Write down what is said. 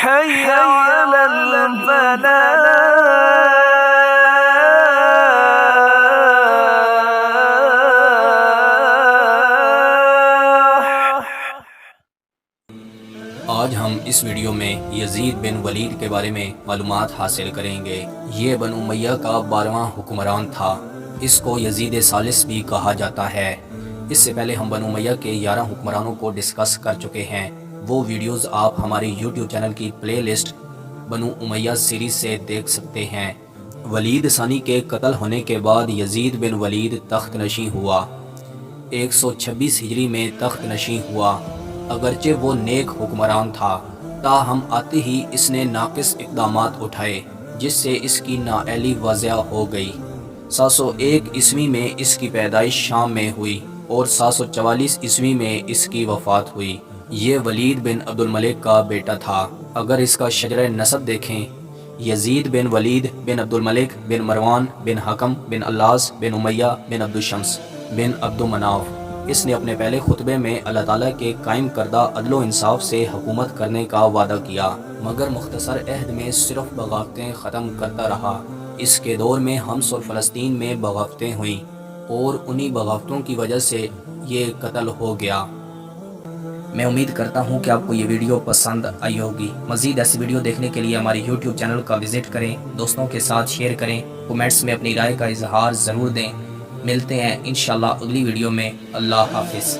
حي على الفلاح. آج ہم اس ویڈیو میں یزید بن ولید کے بارے میں معلومات حاصل کریں گے۔ یہ بنو امیہ کا 12واں حکمران تھا۔ اس کو یزید ثالث بھی کہا جاتا ہے۔ اس سے پہلے ہم بنو امیہ کے 11 حکمرانوں کو ڈسکس کر چکے ہیں۔ وہ ویڈیوز آپ ہمارے یوٹیوب چینل کی پلے لسٹ بنو امیہ سیریز سے دیکھ سکتے ہیں۔ ولید ثانی کے قتل ہونے کے بعد یزید بن ولید تخت نشین ہوا۔ 126 ہجری میں تخت نشین ہوا۔ اگرچہ وہ نیک حکمران تھا، تاہم آتے ہی اس نے ناقص اقدامات اٹھائے جس سے اس کی نااہلی واضح ہو گئی۔ 701 عیسوی میں اس کی پیدائش شام میں ہوئی اور 744 عیسوی میں اس کی وفات ہوئی۔ یہ ولید بن عبد الملک کا بیٹا تھا۔ اگر اس کا شجرہ نسب دیکھیں، یزید بن ولید بن عبد الملک بن مروان بن حکم بن الاس بن امیہ بن عبد الشمس بن عبد مناف۔ اس نے اپنے پہلے خطبے میں اللہ تعالیٰ کے قائم کردہ عدل و انصاف سے حکومت کرنے کا وعدہ کیا، مگر مختصر عہد میں صرف بغاوتیں ختم کرتا رہا۔ اس کے دور میں حمص اور فلسطین میں بغاوتیں ہوئیں اور انہی بغاوتوں کی وجہ سے یہ قتل ہو گیا۔ میں امید کرتا ہوں کہ آپ کو یہ ویڈیو پسند آئی ہوگی۔ مزید ایسی ویڈیو دیکھنے کے لیے ہمارے یوٹیوب چینل کا وزٹ کریں، دوستوں کے ساتھ شیئر کریں، کومنٹس میں اپنی رائے کا اظہار ضرور دیں۔ ملتے ہیں انشاءاللہ اگلی ویڈیو میں۔ اللہ حافظ۔